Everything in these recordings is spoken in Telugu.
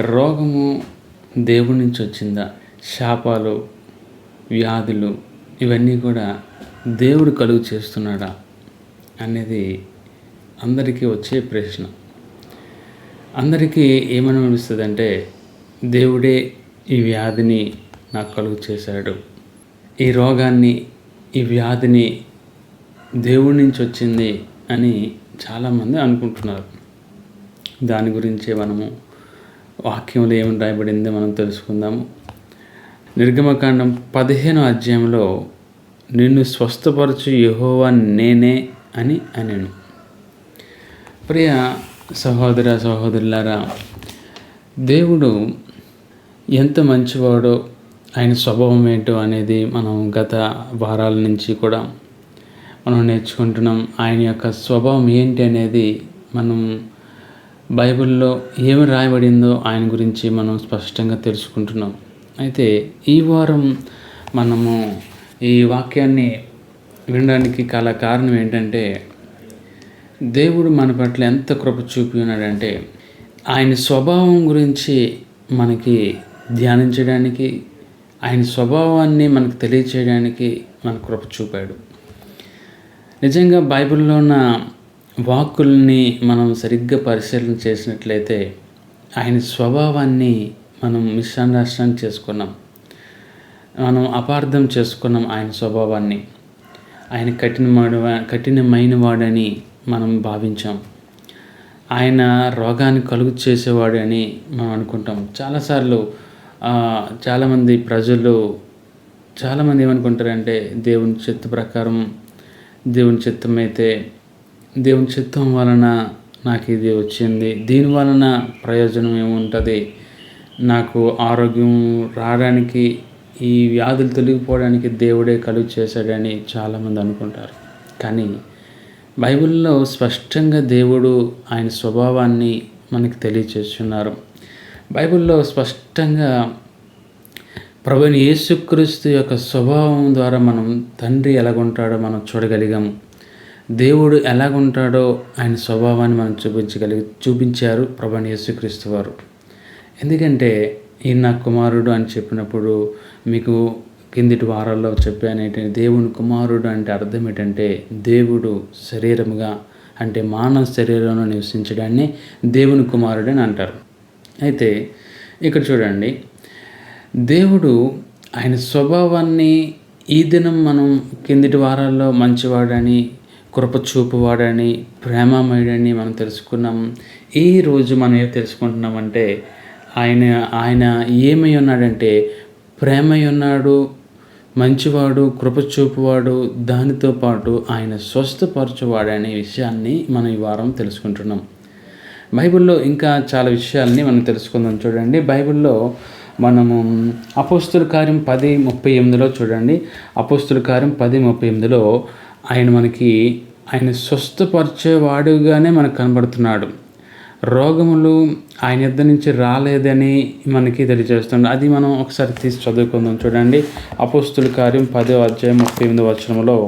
రోగము దేవుడి నుంచి వచ్చిందా? శాపాలు, వ్యాధులు ఇవన్నీ కూడా దేవుడు కలుగు చేస్తున్నాడా అనేది అందరికీ వచ్చే ప్రశ్న. అందరికీ ఏమనిపిస్తుందంటే, దేవుడే ఈ వ్యాధిని నాకు కలుగు చేశాడు, ఈ రోగాన్ని, ఈ వ్యాధిని దేవుడి నుంచి వచ్చింది అని చాలామంది అనుకుంటున్నారు. దాని గురించే మనము వాక్యంలో ఏమి రాయబడిందో మనం తెలుసుకుందాము. నిర్గమకాండం 15వ అధ్యాయంలో నిన్ను స్వస్థపరచు యెహోవా నేనే అని అనెను. ప్రియ సహోదర సహోదరులారా, దేవుడు ఎంత మంచివాడో, ఆయన స్వభావం ఏంటో అనేది మనం గత వారాల నుంచి కూడా మనం నేర్చుకుంటున్నాం. ఆయన యొక్క స్వభావం ఏంటి అనేది మనం బైబిల్లో ఏమి రాయబడిందో ఆయన గురించి మనం స్పష్టంగా తెలుసుకుంటున్నాం. అయితే ఈ వారం మనము ఈ వాక్యాన్ని వినడానికి కారణం ఏంటంటే, దేవుడు మన పట్ల ఎంత కృప చూపి ఉన్నాడంటే, ఆయన స్వభావం గురించి మనకి ధ్యానించడానికి, ఆయన స్వభావాన్ని మనకు తెలియచేయడానికి మన కృప చూపాడు. నిజంగా బైబిల్లో ఉన్న వాక్కుల్ని మనం సరిగ్గా పరిశీలన చేసినట్లయితే ఆయన స్వభావాన్ని మనం మిస్అండర్స్టాండ్ చేసుకున్నాం, మనం అపార్థం చేసుకున్నాం. ఆయన స్వభావాన్ని ఆయన కఠినమైన వాడని మనం భావించాం. ఆయన రోగాన్ని కలుగు చేసేవాడు అని మనం అనుకుంటాం. చాలాసార్లు చాలామంది ప్రజలు చాలామంది ఏమనుకుంటారంటే, దేవుని చిత్త ప్రకారం, దేవుని చిత్తం అయితే, దేవుని చిత్తం వలన నాకు ఇది వచ్చింది, దీని వలన ప్రయోజనం ఏముంటుంది, నాకు ఆరోగ్యం రావడానికి, ఈ వ్యాధులు తొలగిపోవడానికి దేవుడే కలుగు చేశాడని చాలామంది అనుకుంటారు. కానీ బైబిల్లో స్పష్టంగా దేవుడు ఆయన స్వభావాన్ని మనకి తెలియచేస్తున్నారు. బైబిల్లో స్పష్టంగా ప్రభువైన యేసుక్రీస్తు యొక్క స్వభావం ద్వారా మనం తండ్రి ఎలాగుంటాడో మనం చూడగలిగాము. దేవుడు ఎలాగుంటాడో ఆయన స్వభావాన్ని మనం చూపించారు ప్రభువైన యేసుక్రీస్తు వారు. ఎందుకంటే ఈయన నా కుమారుడు అని చెప్పినప్పుడు మీకు కిందిటి వారాల్లో చెప్పాను ఏంటంటే, దేవుని కుమారుడు అంటే అర్థం ఏంటంటే, దేవుడు శరీరముగా అంటే మానవ శరీరంలో నివసించడాన్ని దేవుని కుమారుడు అని అంటారు. అయితే ఇక్కడ చూడండి, దేవుడు ఆయన స్వభావాన్ని ఈ దినం మనం కిందిటి వారాల్లో మంచివాడని, కృప చూపువాడని, ప్రేమమయుడని మనం తెలుసుకున్నాం. ఈరోజు మనం ఏం తెలుసుకుంటున్నామంటే, ఆయన ఏమై ఉన్నాడంటే ప్రేమై ఉన్నాడు, మంచివాడు, కృప చూపువాడు, దానితో పాటు ఆయన స్వస్థపరచువాడు అనే విషయాన్ని మనం ఈ వారం తెలుసుకుంటున్నాం. బైబిల్లో ఇంకా చాలా విషయాల్ని మనం తెలుసుకుందాం. చూడండి, బైబిల్లో మనము అపోస్తుల కార్యం 10:38 చూడండి. అపోస్తుల కార్యం 10:38 ఆయన స్వస్థపరిచేవాడుగానే మనకు కనబడుతున్నాడు. రోగములు ఆయన యొద్ద నుంచి రాలేదని మనకి తెలియజేస్తుంది. అది మనం ఒకసారి తీసి చదువుకుందాం. చూడండి, అపోస్తుల కార్యం 10:38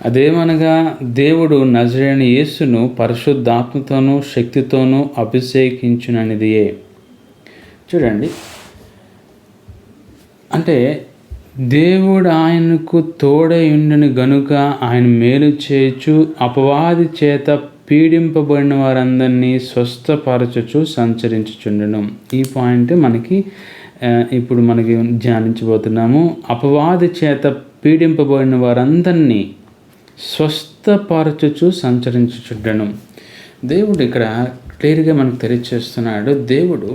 అదేమనగా, దేవుడు నజరేయుడైన యేసును పరిశుద్ధాత్మతోనూ శక్తితోనూ అభిషేకించుననిదియే. చూడండి, అంటే దేవుడు ఆయనకు తోడై ఉండని గనుక ఆయన మేలు చేయొచ్చు, అపవాది చేత పీడింపబడిన వారందరినీ స్వస్థపరచుచు సంచరించుచుండెను. ఈ పాయింట్ ఇప్పుడు మనకి ధ్యానించబోతున్నాము. అపవాది చేత పీడింపబడిన వారందరినీ స్వస్థపరచుచు సంచరించుచుండెను. దేవుడు ఇక్కడ క్లియర్గా మనకు తెలియచేస్తున్నాడు. దేవుడు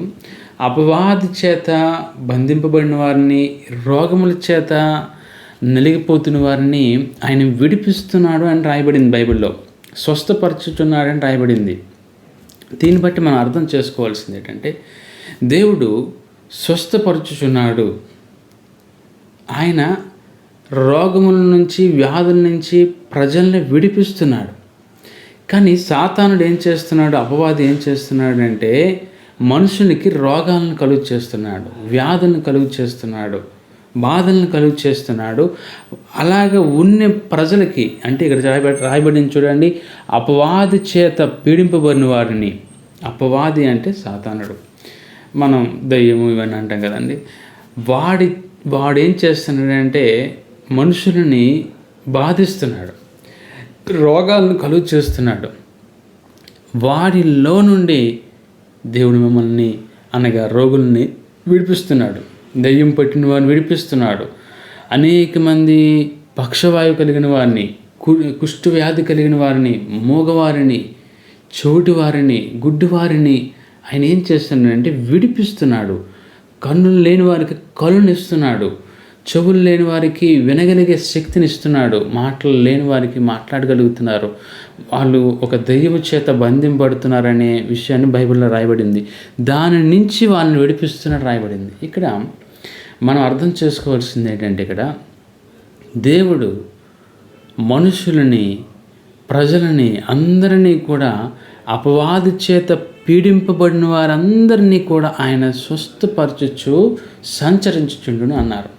అపవాది చేత బంధింపబడిన వారిని, రోగముల చేత నలిగిపోతున్న వారిని ఆయన విడిపిస్తున్నాడు అని రాయబడింది. బైబిల్లో స్వస్థపరచుచున్నాడు అని రాయబడింది. దీన్ని బట్టి మనం అర్థం చేసుకోవాల్సింది ఏంటంటే, దేవుడు స్వస్థపరచుచున్నాడు. ఆయన రోగముల నుంచి, వ్యాధుల నుంచి ప్రజల్ని విడిపిస్తున్నాడు. కానీ సాతానుడు ఏం చేస్తున్నాడు, అపవాది ఏం చేస్తున్నాడు అంటే, మనుషునికి రోగాలను కలుగు చేస్తున్నాడు, వ్యాధులను కలుగు చేస్తున్నాడు, బాధలను కలుగు చేస్తున్నాడు. అలాగే ఉన్న ప్రజలకి, అంటే ఇక్కడ రాయబడింది చూడండి, అపవాది చేత పీడింపబడిన వారిని. అపవాది అంటే సాతానుడు. మనం దయ్యము ఇవన్నీ అంటాం కదండి. వాడేం చేస్తున్నాడంటే మనుషులని బాధిస్తున్నాడు, రోగాలను కలుగు చేస్తున్నాడు. వాడిలో నుండి దేవుడు మిమ్మల్ని అనగా రోగుల్ని విడిపిస్తున్నాడు, దయ్యం పట్టిన వారిని విడిపిస్తున్నాడు. అనేక మంది పక్షవాయువు కలిగిన వారిని, కుష్టు వ్యాధి కలిగిన వారిని, మూగవారిని, చెవిటివారిని, గుడ్డివారిని ఆయన ఏం చేస్తున్నాడంటే విడిపిస్తున్నాడు. కన్నులు లేని వారికి కళ్ళునిస్తున్నాడు, చెవులు లేని వారికి వినగలిగే శక్తిని ఇస్తున్నాడు, మాటలు లేని వారికి మాట్లాడగలుగుతున్నారు. వాళ్ళు ఒక దెయ్యము చేత బంధింపబడుతున్నారనే విషయాన్ని బైబిల్లో రాయబడింది. దాని నుంచి వాళ్ళని విడిపిస్తున్నట్టు రాయబడింది. ఇక్కడ మనం అర్థం చేసుకోవాల్సింది ఏంటంటే, ఇక్కడ దేవుడు మనుషులని, ప్రజలని అందరినీ కూడా అపవాది చేత పీడింపబడిన వారందరినీ కూడా ఆయన స్వస్థపరచుచు సంచరించుచుండును అన్నారు.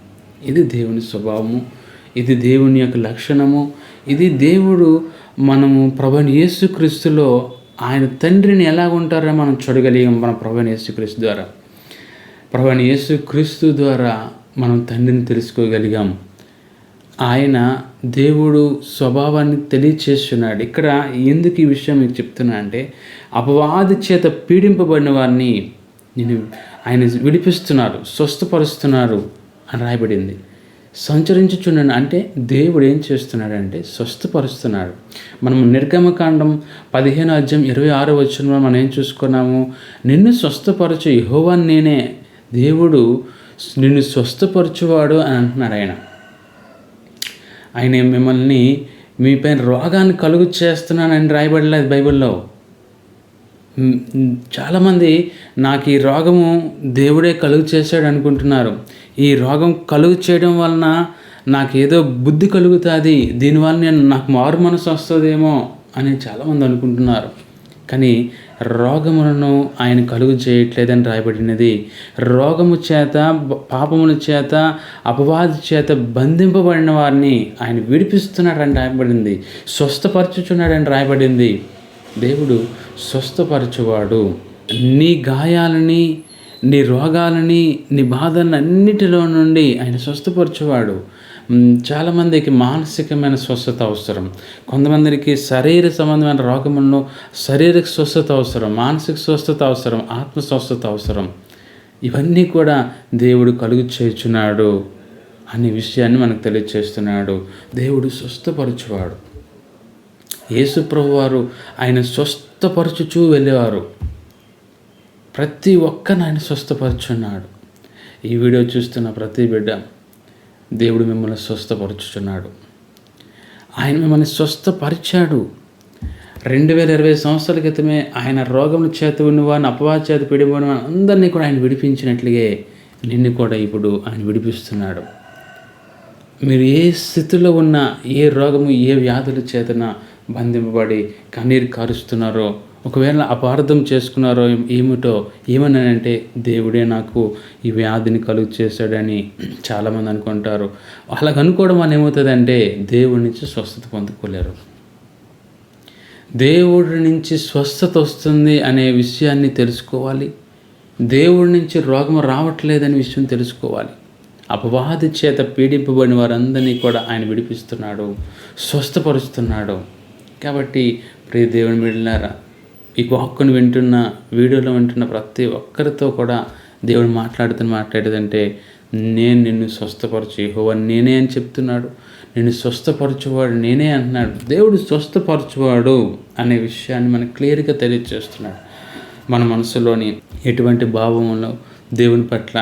ఇది దేవుని స్వభావము, ఇది దేవుని యొక్క లక్షణము. ఇది దేవుడు మనము ప్రభువైన యేసుక్రీస్తులో ఆయన తండ్రిని ఎలా ఉంటారో మనం చూడగలిగాం. మన ప్రభువైన యేసుక్రీస్తు ద్వారా, ప్రభువైన యేసుక్రీస్తు ద్వారా మనం తండ్రిని తెలుసుకోగలిగాం. ఆయన దేవుడు స్వభావాన్ని తెలియచేస్తున్నాడు. ఇక్కడ ఎందుకు ఈ విషయం మీకు చెప్తున్నా అంటే, అపవాది చేత పీడింపబడిన వారిని ఆయన విడిపిస్తున్నారు, స్వస్థపరుస్తున్నారు అని రాయబడింది. సంచరించుచున్నాను అంటే దేవుడు ఏం చేస్తున్నాడంటే స్వస్థపరుస్తున్నాడు. మనం నిర్గమకాండం 15:26 మనం ఏం చూసుకున్నాము? నిన్ను స్వస్థపరచు యెహోవా నేనే, దేవుడు నిన్ను స్వస్థపరచువాడు అని అంటున్నాడు. ఆయన మిమ్మల్ని మీపైన రోగాన్ని కలుగు చేస్తున్నానని రాయబడలేదు బైబిల్లో. చాలామంది నాకు ఈ రోగము దేవుడే కలుగు చేశాడు అనుకుంటున్నారు. ఈ రోగం కలుగు చేయడం వలన నాకు ఏదో బుద్ధి కలుగుతుంది, దీనివల్ల నాకు మారు మనసు వస్తుందేమో అని చాలామంది అనుకుంటున్నారు. కానీ రోగములను ఆయన కలుగు చేయట్లేదని రాయబడినది. రోగము చేత, పాపముల చేత, అపవాది చేత బంధింపబడిన వారిని ఆయన విడిపిస్తున్నాడని రాయబడింది, స్వస్థపరచుచున్నాడని రాయబడింది. దేవుడు స్వస్థపరచువాడు. నీ గాయాలని, నీ రోగాలని, నీ బాధలన్నిటిలో నుండి ఆయన స్వస్థపరచువాడు. చాలామందికి మానసికమైన స్వస్థత అవసరం, కొంతమందికి శరీర సంబంధమైన రోగములను శారీరక స్వస్థత అవసరం, మానసిక స్వస్థత అవసరం, ఆత్మ స్వస్థత అవసరం. ఇవన్నీ కూడా దేవుడు కలుగు చేయుచున్నాడు అనే విషయాన్ని మనకు తెలియచేస్తున్నాడు. దేవుడు స్వస్థపరచువాడు. యేసు ప్రభువారు ఆయన స్వస్థపరచుచూ వెళ్ళేవారు. ప్రతి ఒక్కరిని ఆయన స్వస్థపరచున్నాడు. ఈ వీడియో చూస్తున్న ప్రతి బిడ్డ, దేవుడు మిమ్మల్ని స్వస్థపరచుచున్నాడు. ఆయన మిమ్మల్ని స్వస్థపరిచాడు. 2020 సంవత్సరాల క్రితమే ఆయన రోగముల చేత ఉన్నవారిని, అపవాది చేత పీడింపబడిన అందరినీ కూడా ఆయన విడిపించినట్లుగే నిన్ను కూడా ఇప్పుడు ఆయన విడిపిస్తున్నాడు. మీరు ఏ స్థితిలో ఉన్నా, ఏ రోగము, ఏ వ్యాధుల చేతన బంధింపబడి కన్నీరు కారుస్తున్నారో, ఒకవేళ అపార్థం చేసుకున్నారో ఏమిటో, ఏమన్నానంటే దేవుడే నాకు ఈ వ్యాధిని కలుగు చేశాడని చాలామంది అనుకుంటారు. అలాగ అనుకోవడం వల్ల ఏమవుతుందంటే దేవుడి నుంచి స్వస్థత పొందుకోలేరు. దేవుడి నుంచి స్వస్థత వస్తుంది అనే విషయాన్ని తెలుసుకోవాలి. దేవుడి నుంచి రోగం రావట్లేదనే విషయం తెలుసుకోవాలి. అపవాది చేత పీడింపబడిన వారందరినీ కూడా ఆయన విడిపిస్తున్నాడు, స్వస్థపరుస్తున్నాడు. కాబట్టి ప్రియ దేవుని బిడ్డలారా, ఈ వాక్కును వింటున్న, వీడియోలో వింటున్న ప్రతి ఒక్కరితో కూడా దేవుడు మాట్లాడేదంటే, నేను నిన్ను స్వస్థపరచు యెహోవా నేనే అని చెప్తున్నాడు. నిన్ను స్వస్థపరచువాడు నేనే అంటున్నాడు. దేవుడు స్వస్థపరచువాడు అనే విషయాన్ని మనకు క్లియర్గా తెలియజేస్తున్నాడు. మన మనసులోని ఎటువంటి భావములో దేవుని పట్ల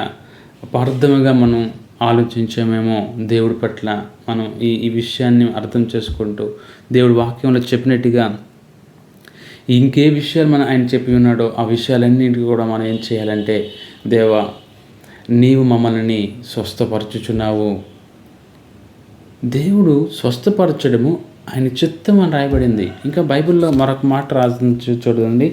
అపార్థముగా మనం ఆలోచించామేమో, దేవుడి పట్ల మనం ఈ విషయాన్ని అర్థం చేసుకుంటూ దేవుడి వాక్యంలో చెప్పినట్టుగా ఇంకే విషయాలు మనం ఆయన చెప్పి ఉన్నాడో ఆ విషయాలన్నింటికి కూడా మనం ఏం చేయాలంటే, దేవా నీవు మమ్మల్ని స్వస్థపరచుచున్నావు. దేవుడు స్వస్థపరచడము ఆయన చిత్తం అని రాయబడింది. ఇంకా బైబిల్లో మరొక మాట రాసి చూడండి.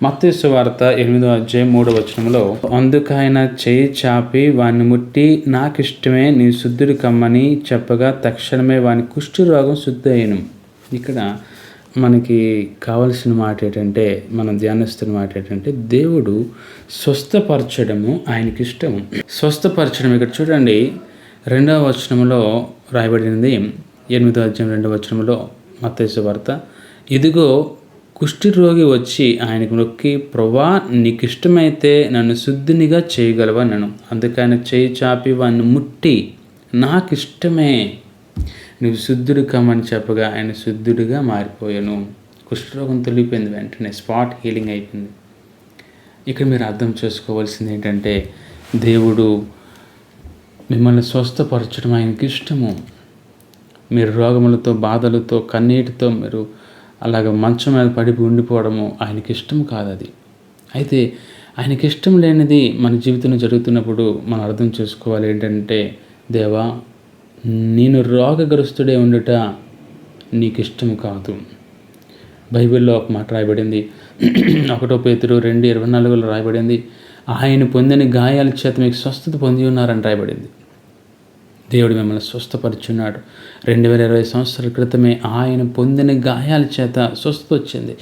మత్తయి సువార్త 8:3 అందుకు ఆయన చేయి చాపి వాని ముట్టి, నాకిష్టమే నీ శుద్ధుడు కమ్మని చెప్పగా తక్షణమే వాని కుష్ఠు రోగం శుద్ధి అయ్యను. ఇక్కడ మనకి కావలసిన మాట ఏంటంటే, మనం ధ్యానిస్తున్న మాట ఏంటంటే, దేవుడు స్వస్థపరచడము ఆయనకి ఇష్టము. స్వస్థపరచడం ఇక్కడ చూడండి 2వ వచనంలో రాయబడినది, 8వ అధ్యాయం 2వ వచనంలో మత్తయి సువార్త, ఇదిగో కుష్ఠరోగి వచ్చి ఆయనకు నొక్కి, ప్రభా నీకు ఇష్టమైతే నన్ను శుద్ధినిగా చేయగలవా నన్ను. అందుకని చేయి చాపి వాడిని ముట్టి, నాకు ఇష్టమే నువ్వు శుద్ధుడు కమ్మని చెప్పగా ఆయన శుద్ధుడిగా మారిపోయాను. కుష్ఠరోగం తొలిగిపోయింది, వెంటనే స్పాట్ హీలింగ్ అయిపోయింది. ఇక్కడ మీరు అర్థం చేసుకోవాల్సింది ఏంటంటే, దేవుడు మిమ్మల్ని స్వస్థపరచడం ఆయనకి ఇష్టము. మీరు రోగములతో, బాధలతో, కన్నీటితో మీరు అలాగ మంచం మీద పడి ఉండిపోవడము ఆయనకి ఇష్టం కాదు. అది అయితే ఆయనకి ఇష్టం లేనిది మన జీవితంలో జరుగుతున్నప్పుడు మనం అర్థం చేసుకోవాలి ఏంటంటే, దేవా నేను రోగగ్రస్తుడే ఉండుట నీకు ఇష్టం కాదు. బైబిల్లో ఒక మాట రాయబడింది, 1 పేతురు 2:24 రాయబడింది, ఆయన పొందిన గాయాల చేత మీకు స్వస్థత పొంది ఉన్నారని రాయబడింది. దేవుడు మిమ్మల్ని స్వస్థపరుచున్నాడు. 2020 సంవత్సరాల క్రితమే ఆయన పొందిన గాయాల చేత స్వస్థత వచ్చింది.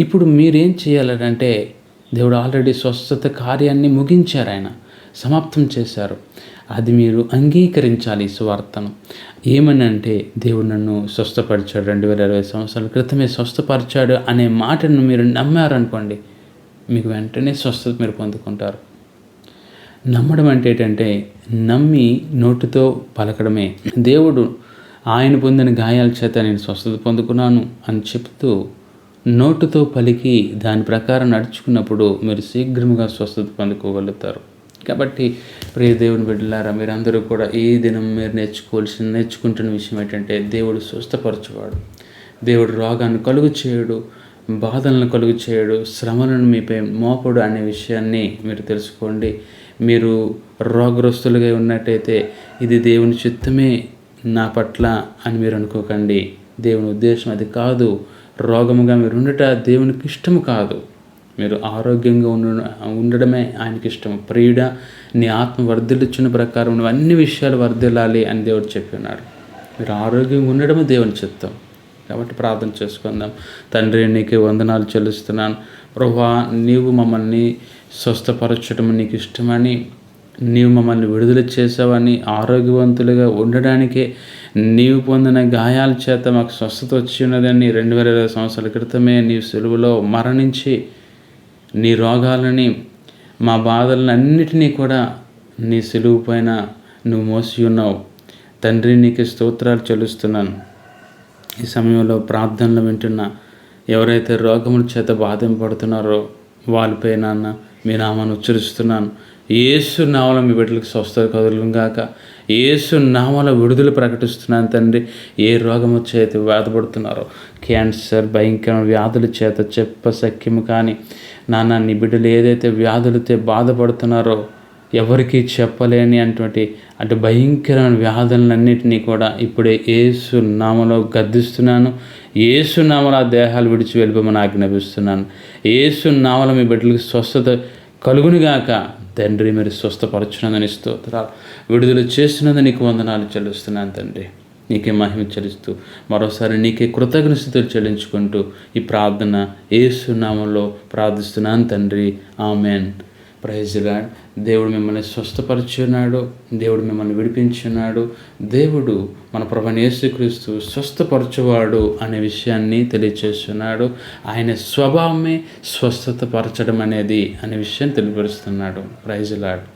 ఇప్పుడు మీరేం చేయాలంటే, దేవుడు ఆల్రెడీ స్వస్థత కార్యాన్ని ముగించారు, ఆయన సమాప్తం చేశారు. అది మీరు అంగీకరించాలి. ఈ సువార్తను ఏమని అంటే, దేవుడు నన్ను స్వస్థపరిచాడు, 2020 సంవత్సరాల క్రితమే స్వస్థపరిచాడు అనే మాటను మీరు నమ్మారనుకోండి, మీకు వెంటనే స్వస్థత మీరు పొందుకుంటారు. నమ్మడం అంటే ఏంటంటే, నమ్మి నోటితో పలకడమే. దేవుడు ఆయన పొందిన గాయాల చేత నేను స్వస్థత పొందుకున్నాను అని చెప్తూ నోటుతో పలికి దాని ప్రకారం నడుచుకున్నప్పుడు మీరు శీఘ్రముగా స్వస్థత పొందుకోగలుగుతారు. కాబట్టి ప్రియ దేవుని బిడ్డలారా, మీరందరూ కూడా ఈ దినం మీరు నేర్చుకుంటున్న విషయం ఏంటంటే, దేవుడు స్వస్థపరచువాడు. దేవుడు రోగాన్ని కలుగు చేయడు, బాధలను కలుగు చేయడు, శ్రమలను మీపై మోపడు అనే విషయాన్ని మీరు తెలుసుకోండి. మీరు రోగగ్రస్తులుగా ఉన్నట్టయితే ఇది దేవుని చిత్తమే నా పట్ల అని మీరు అనుకోకండి. దేవుని ఉద్దేశం అది కాదు. రోగముగా మీరు ఉండట దేవునికి ఇష్టము కాదు. మీరు ఆరోగ్యంగా ఉండడమే ఆయనకి ఇష్టం. ప్రియుడా, నీ ఆత్మ వర్ధిల్లుచున్న ప్రకారం నువ్వు అన్ని విషయాలు వర్ధిల్లాలి అని దేవుడు చెప్పినాడు. మీరు ఆరోగ్యంగా ఉండడమే దేవుని చిత్తం. కాబట్టి ప్రార్థన చేసుకుందాం. తండ్రి, నీకే వందనాలు చెల్లిస్తున్నాను. ప్రభువా, నీవు మమ్మల్ని స్వస్థపరచడం నీకు ఇష్టమని, నీవు మమ్మల్ని విడుదల చేసావని, ఆరోగ్యవంతులుగా ఉండడానికే నీవు పొందిన గాయాల చేత మాకు స్వస్థత వచ్చి ఉన్నదని, 2020 సంవత్సరాల క్రితమే నీవు సిలువలో మరణించి నీ రోగాలని, మా బాధలను అన్నిటినీ కూడా నీ సిలువు పైన నువ్వు మోసి ఉన్నావు. తండ్రి, నీకు స్తోత్రాలు చెల్లిస్తున్నాను. ఈ సమయంలో ప్రార్థనలు వింటున్న ఎవరైతే రోగముల చేత బాధింపడుతున్నారో వాళ్ళపై నాన్న మీ నామాన్ని ఉచ్చరిస్తున్నాను. యేసు నామములో మీ బిడ్డలకు స్వస్థత కలుగుగాక. యేసు నామములో విడుదల ప్రకటిస్తున్నాను తండ్రి. ఏ రోగము చేత బాధపడుతున్నారో, క్యాన్సర్, భయంకర వ్యాధుల చేత చెప్పసఖ్యము కానీ నాన్న, నీ బిడ్డలు ఏదైతే వ్యాధులతో బాధపడుతున్నారో, ఎవరికీ చెప్పలేని అటు భయంకరమైన వ్యాధులన్నింటినీ కూడా ఇప్పుడే యేసు నామములో గద్దిస్తున్నాను. యేసు నామములో ఆ దేహాలు విడిచి వెళ్ళిపోమని ఆజ్ఞాపిస్తున్నాను. యేసు నామములో మీ బిడ్డలకు స్వస్థత కలుగునుగాక. తండ్రి, మీరు స్వస్థపరచునందని స్తోత్రాలు, విడుదల చేస్తున్నందుకు నీకు వందనాలు చెల్లిస్తున్నాను తండ్రి. నీకే మహిమ చెల్లిస్తూ మరోసారి నీకే కృతజ్ఞతలు చెల్లించుకుంటూ ఈ ప్రార్థన యేసు నామములో ప్రార్థిస్తున్నాను తండ్రి. ఆమెన్. Praise the Lord. దేవుడు మిమ్మల్ని స్వస్థపరిచున్నాడు. దేవుడు మిమ్మల్ని విడిపించున్నాడు. దేవుడు మన ప్రభువైన యేసుక్రీస్తు స్వస్థపరచువాడు అనే విషయాన్ని తెలియచేస్తున్నాడు. ఆయన స్వభావమే స్వస్థత పరచడం అనేది అనే విషయాన్ని తెలియపరుస్తున్నాడు. Praise the lord.